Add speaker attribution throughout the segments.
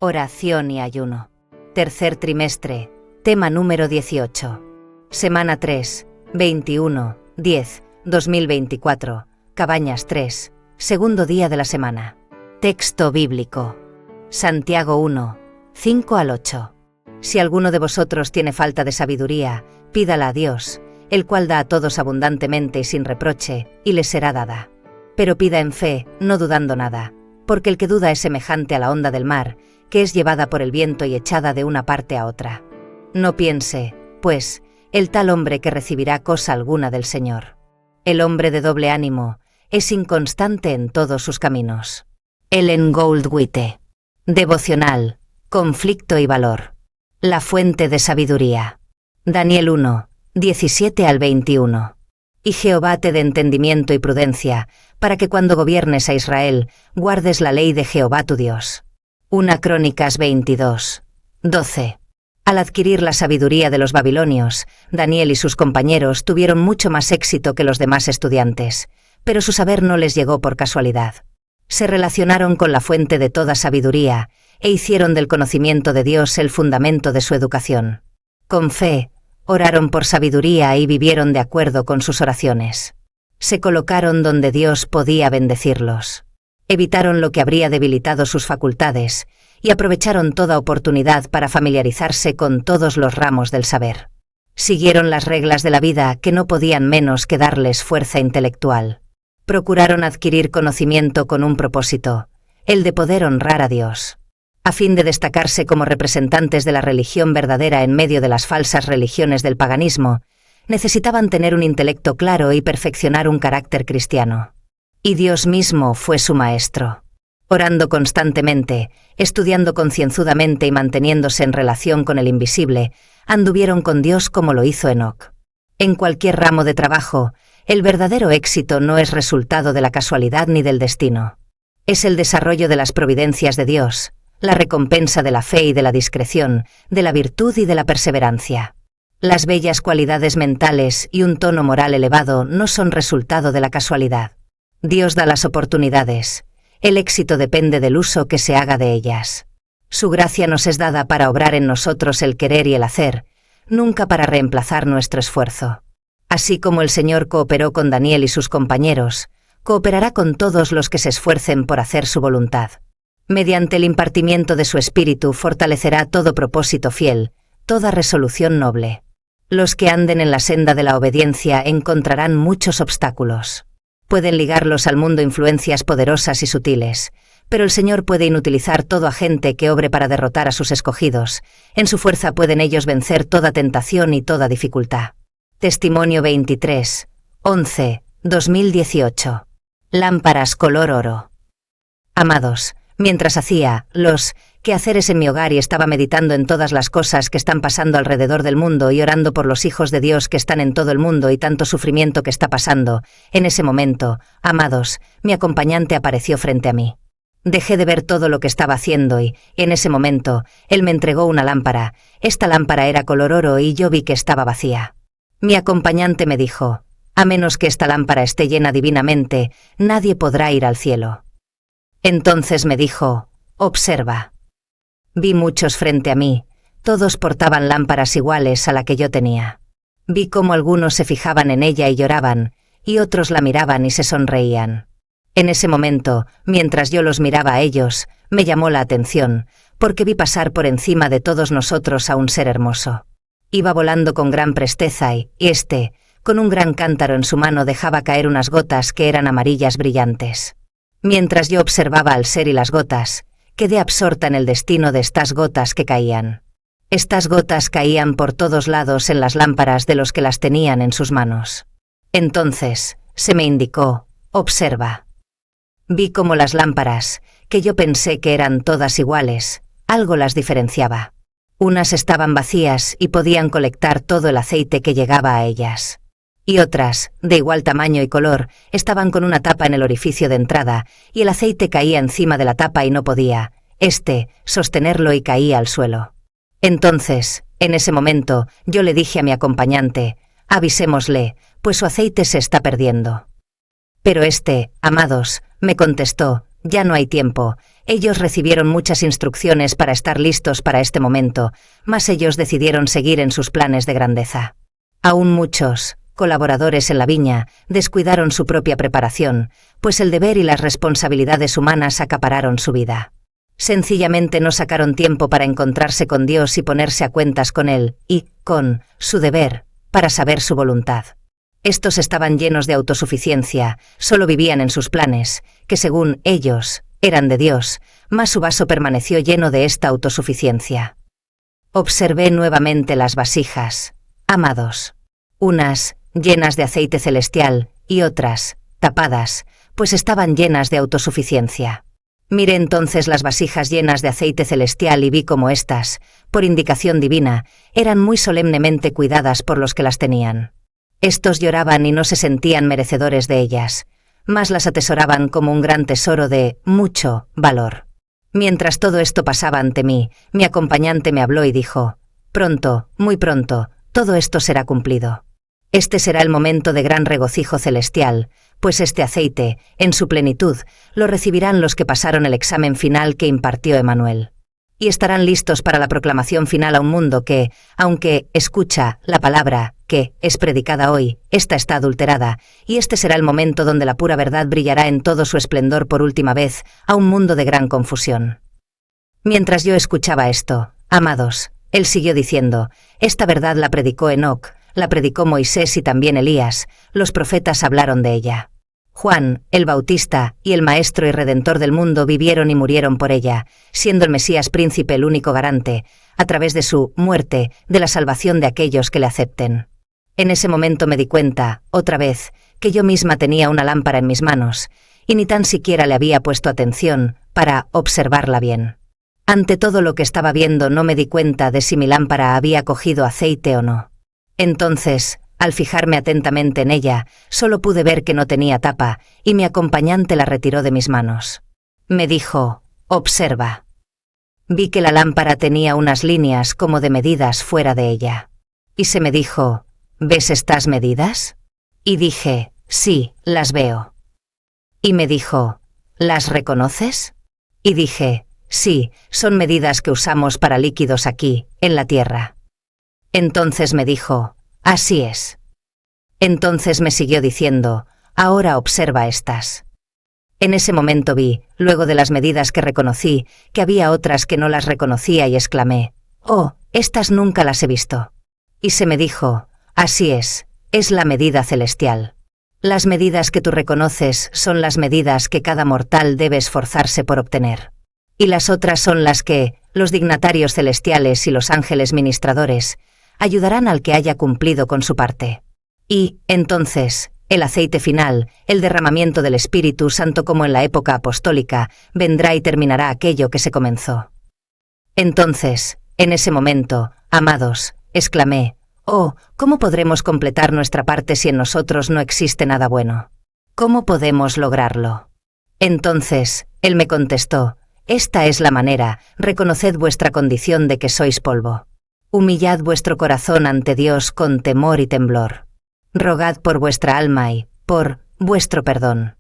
Speaker 1: Oración y ayuno. Tercer trimestre, tema número 18. Semana 3, 21/10/2024, Cabañas 3, segundo día de la semana. Texto bíblico. Santiago 1, 5 al 8. Si alguno de vosotros tiene falta de sabiduría, pídala a Dios, el cual da a todos abundantemente y sin reproche, y le será dada. Pero pida en fe, no dudando nada, porque el que duda es semejante a la onda del mar, que es llevada por el viento y echada de una parte a otra. No piense, pues, el tal hombre que recibirá cosa alguna del Señor. El hombre de doble ánimo es inconstante en todos sus caminos. Ellen Goldwite. Devocional, conflicto y valor. La fuente de sabiduría. Daniel 1, 17 al 21. Y Jehová te dé entendimiento y prudencia, para que cuando gobiernes a Israel, guardes la ley de Jehová tu Dios. 1 Crónicas 22, 12. Al adquirir la sabiduría de los babilonios, Daniel y sus compañeros tuvieron mucho más éxito que los demás estudiantes, pero su saber no les llegó por casualidad. Se relacionaron con la fuente de toda sabiduría, e hicieron del conocimiento de Dios el fundamento de su educación. Con fe, oraron por sabiduría y vivieron de acuerdo con sus oraciones. Se colocaron donde Dios podía bendecirlos. Evitaron lo que habría debilitado sus facultades, y aprovecharon toda oportunidad para familiarizarse con todos los ramos del saber. Siguieron las reglas de la vida que no podían menos que darles fuerza intelectual. Procuraron adquirir conocimiento con un propósito, el de poder honrar a Dios. A fin de destacarse como representantes de la religión verdadera en medio de las falsas religiones del paganismo, necesitaban tener un intelecto claro y perfeccionar un carácter cristiano. Y Dios mismo fue su maestro. Orando constantemente, estudiando concienzudamente y manteniéndose en relación con el invisible, anduvieron con Dios como lo hizo Enoc. En cualquier ramo de trabajo, el verdadero éxito no es resultado de la casualidad ni del destino. Es el desarrollo de las providencias de Dios, la recompensa de la fe y de la discreción, de la virtud y de la perseverancia. Las bellas cualidades mentales y un tono moral elevado no son resultado de la casualidad. Dios da las oportunidades. El éxito depende del uso que se haga de ellas. Su gracia nos es dada para obrar en nosotros el querer y el hacer, nunca para reemplazar nuestro esfuerzo. Así como el Señor cooperó con Daniel y sus compañeros, cooperará con todos los que se esfuercen por hacer su voluntad. Mediante el impartimiento de su espíritu fortalecerá todo propósito fiel, toda resolución noble. Los que anden en la senda de la obediencia encontrarán muchos obstáculos. Pueden ligarlos al mundo influencias poderosas y sutiles, pero el Señor puede inutilizar todo agente que obre para derrotar a sus escogidos. En su fuerza pueden ellos vencer toda tentación y toda dificultad. Testimonio 23, 11, 2018. Lámparas color oro. Amados, mientras hacía los quehaceres en mi hogar y estaba meditando en todas las cosas que están pasando alrededor del mundo y orando por los hijos de Dios que están en todo el mundo y tanto sufrimiento que está pasando, en ese momento, amados, mi acompañante apareció frente a mí. Dejé de ver todo lo que estaba haciendo y, en ese momento, él me entregó una lámpara. Esta lámpara era color oro y yo vi que estaba vacía. Mi acompañante me dijo, a menos que esta lámpara esté llena divinamente, nadie podrá ir al cielo. Entonces me dijo, observa. Vi muchos frente a mí, todos portaban lámparas iguales a la que yo tenía. Vi cómo algunos se fijaban en ella y lloraban, y otros la miraban y se sonreían. En ese momento, mientras yo los miraba a ellos, me llamó la atención, porque vi pasar por encima de todos nosotros a un ser hermoso. Iba volando con gran presteza y con un gran cántaro en su mano dejaba caer unas gotas que eran amarillas brillantes. Mientras yo observaba al ser y las gotas, quedé absorta en el destino de estas gotas que caían. Estas gotas caían por todos lados en las lámparas de los que las tenían en sus manos. Entonces, se me indicó, observa. Vi cómo las lámparas, que yo pensé que eran todas iguales, algo las diferenciaba. Unas estaban vacías y podían colectar todo el aceite que llegaba a ellas. Y otras, de igual tamaño y color, estaban con una tapa en el orificio de entrada, y el aceite caía encima de la tapa y no podía, sostenerlo y caía al suelo. Entonces, en ese momento, yo le dije a mi acompañante, avisémosle, pues su aceite se está perdiendo. Pero amados, me contestó, ya no hay tiempo. Ellos recibieron muchas instrucciones para estar listos para este momento, mas ellos decidieron seguir en sus planes de grandeza. Aún muchos colaboradores en la viña descuidaron su propia preparación, pues el deber y las responsabilidades humanas acapararon su vida. Sencillamente no sacaron tiempo para encontrarse con Dios y ponerse a cuentas con Él, y, con su deber, para saber su voluntad. Estos estaban llenos de autosuficiencia, solo vivían en sus planes, que según ellos, eran de Dios, mas su vaso permaneció lleno de esta autosuficiencia. Observé nuevamente las vasijas, amados. Unas, llenas de aceite celestial, y otras, tapadas, pues estaban llenas de autosuficiencia. Miré entonces las vasijas llenas de aceite celestial y vi cómo éstas, por indicación divina, eran muy solemnemente cuidadas por los que las tenían. Estos lloraban y no se sentían merecedores de ellas, mas las atesoraban como un gran tesoro de mucho valor. Mientras todo esto pasaba ante mí, mi acompañante me habló y dijo: pronto, muy pronto, todo esto será cumplido. Este será el momento de gran regocijo celestial, pues este aceite, en su plenitud, lo recibirán los que pasaron el examen final que impartió Emmanuel. Y estarán listos para la proclamación final a un mundo que, aunque escucha la palabra que es predicada hoy, esta está adulterada, y este será el momento donde la pura verdad brillará en todo su esplendor por última vez a un mundo de gran confusión. Mientras yo escuchaba esto, amados, él siguió diciendo: esta verdad la predicó Enoc, la predicó Moisés y también Elías, los profetas hablaron de ella. Juan, el Bautista, y el Maestro y Redentor del mundo vivieron y murieron por ella, siendo el Mesías príncipe el único garante, a través de su muerte, de la salvación de aquellos que le acepten. En ese momento me di cuenta, otra vez, que yo misma tenía una lámpara en mis manos, y ni tan siquiera le había puesto atención para observarla bien. Ante todo lo que estaba viendo no me di cuenta de si mi lámpara había cogido aceite o no. Entonces, al fijarme atentamente en ella, solo pude ver que no tenía tapa, y mi acompañante la retiró de mis manos. Me dijo: observa. Vi que la lámpara tenía unas líneas como de medidas fuera de ella. Y se me dijo: ¿ves estas medidas? Y dije: sí, las veo. Y me dijo: ¿las reconoces? Y dije: sí, son medidas que usamos para líquidos aquí, en la tierra. Entonces me dijo: así es. Entonces me siguió diciendo: ahora observa estas. En ese momento vi, luego de las medidas que reconocí, que había otras que no las reconocía y exclamé: oh, estas nunca las he visto. Y se me dijo: así es la medida celestial. Las medidas que tú reconoces son las medidas que cada mortal debe esforzarse por obtener. Y las otras son las que, los dignatarios celestiales y los ángeles ministradores, ayudarán al que haya cumplido con su parte. Y, entonces, el aceite final, el derramamiento del Espíritu Santo como en la época apostólica, vendrá y terminará aquello que se comenzó. Entonces, en ese momento, amados, exclamé: oh, ¿cómo podremos completar nuestra parte si en nosotros no existe nada bueno? ¿Cómo podemos lograrlo? Entonces, él me contestó: esta es la manera, reconoced vuestra condición de que sois polvo. Humillad vuestro corazón ante Dios con temor y temblor. Rogad por vuestra alma y, por vuestro perdón.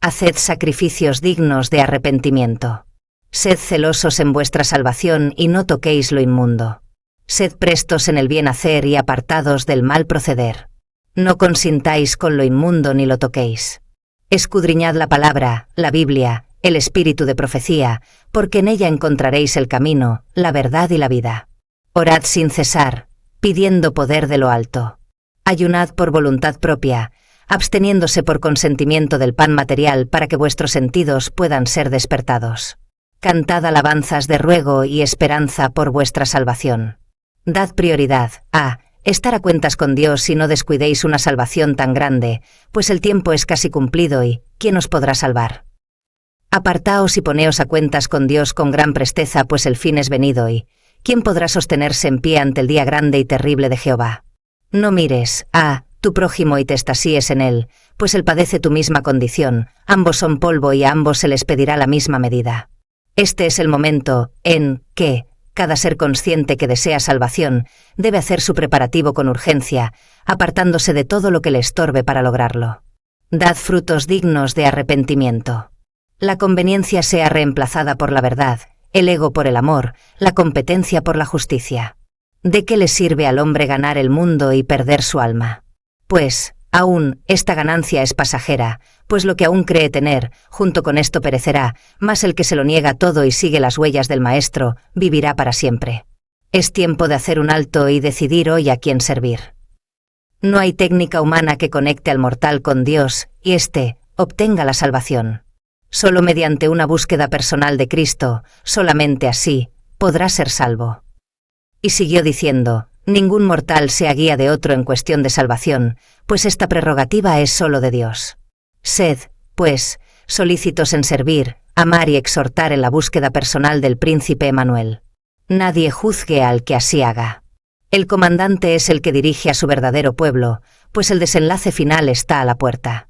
Speaker 1: Haced sacrificios dignos de arrepentimiento. Sed celosos en vuestra salvación y no toquéis lo inmundo. Sed prestos en el bien hacer y apartados del mal proceder. No consintáis con lo inmundo ni lo toquéis. Escudriñad la palabra, la Biblia, el espíritu de profecía, porque en ella encontraréis el camino, la verdad y la vida. Orad sin cesar, pidiendo poder de lo alto. Ayunad por voluntad propia, absteniéndose por consentimiento del pan material para que vuestros sentidos puedan ser despertados. Cantad alabanzas de ruego y esperanza por vuestra salvación. Dad prioridad a estar a cuentas con Dios y no descuidéis una salvación tan grande, pues el tiempo es casi cumplido y ¿quién os podrá salvar? Apartaos y poneos a cuentas con Dios con gran presteza, pues el fin es venido y ¿quién podrá sostenerse en pie ante el día grande y terrible de Jehová? No mires a tu prójimo y te extasíes en él, pues él padece tu misma condición, ambos son polvo y a ambos se les pedirá la misma medida. Este es el momento en que cada ser consciente que desea salvación debe hacer su preparativo con urgencia, apartándose de todo lo que le estorbe para lograrlo. Dad frutos dignos de arrepentimiento. La conveniencia sea reemplazada por la verdad, el ego por el amor, la competencia por la justicia. ¿De qué le sirve al hombre ganar el mundo y perder su alma? Pues, aún, esta ganancia es pasajera, pues lo que aún cree tener, junto con esto perecerá, mas el que se lo niega todo y sigue las huellas del Maestro, vivirá para siempre. Es tiempo de hacer un alto y decidir hoy a quién servir. No hay técnica humana que conecte al mortal con Dios, y éste obtenga la salvación. Solo mediante una búsqueda personal de Cristo, solamente así, podrá ser salvo. Y siguió diciendo, ningún mortal sea guía de otro en cuestión de salvación, pues esta prerrogativa es solo de Dios. Sed, pues, solícitos en servir, amar y exhortar en la búsqueda personal del príncipe Emmanuel. Nadie juzgue al que así haga. El comandante es el que dirige a su verdadero pueblo, pues el desenlace final está a la puerta.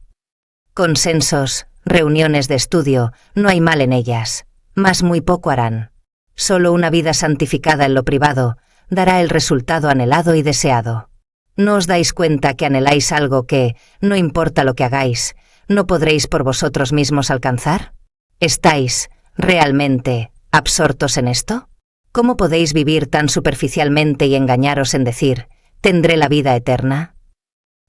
Speaker 1: Consensos, reuniones de estudio, no hay mal en ellas, mas muy poco harán. Solo una vida santificada en lo privado dará el resultado anhelado y deseado. ¿No os dais cuenta que anheláis algo que, no importa lo que hagáis, no podréis por vosotros mismos alcanzar? ¿Estáis, realmente, absortos en esto? ¿Cómo podéis vivir tan superficialmente y engañaros en decir, tendré la vida eterna?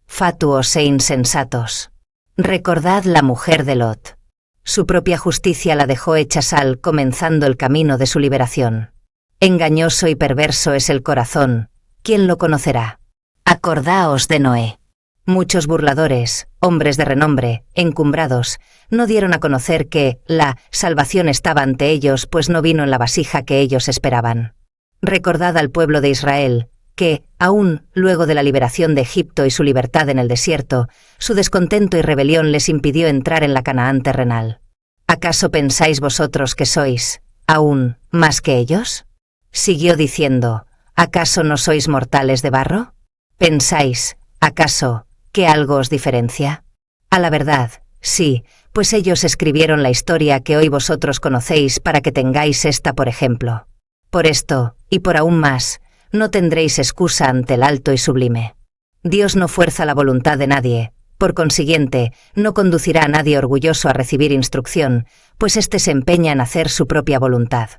Speaker 1: Fatuos e insensatos. Recordad la mujer de Lot. Su propia justicia la dejó hecha sal, comenzando el camino de su liberación. Engañoso y perverso es el corazón, ¿quién lo conocerá? Acordaos de Noé. Muchos burladores, hombres de renombre, encumbrados, no dieron a conocer que la salvación estaba ante ellos, pues no vino en la vasija que ellos esperaban. Recordad al pueblo de Israel, que, aún luego de la liberación de Egipto y su libertad en el desierto, su descontento y rebelión les impidió entrar en la Canaán terrenal. ¿Acaso pensáis vosotros que sois, aún, más que ellos? Siguió diciendo, ¿acaso no sois mortales de barro? ¿Pensáis, acaso, que algo os diferencia? A la verdad, sí, pues ellos escribieron la historia que hoy vosotros conocéis para que tengáis esta por ejemplo. Por esto, y por aún más, no tendréis excusa ante el alto y sublime. Dios no fuerza la voluntad de nadie, por consiguiente, no conducirá a nadie orgulloso a recibir instrucción, pues éste se empeña en hacer su propia voluntad.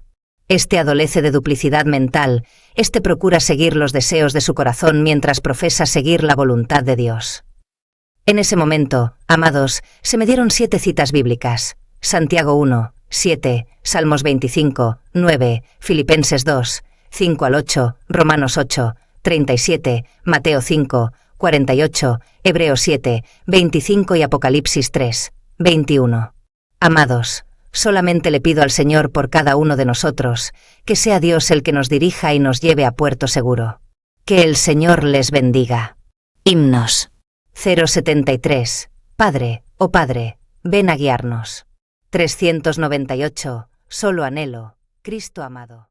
Speaker 1: Este adolece de duplicidad mental, este procura seguir los deseos de su corazón mientras profesa seguir la voluntad de Dios. En ese momento, amados, se me dieron 7 citas bíblicas: Santiago 1, 7, Salmos 25, 9, Filipenses 2, 5 al 8, Romanos 8, 37, Mateo 5, 48, Hebreos 7, 25 y Apocalipsis 3, 21. Amados, solamente le pido al Señor por cada uno de nosotros, que sea Dios el que nos dirija y nos lleve a puerto seguro. Que el Señor les bendiga. Himnos. 073. Padre, oh Padre, ven a guiarnos. 398. Solo anhelo, Cristo amado.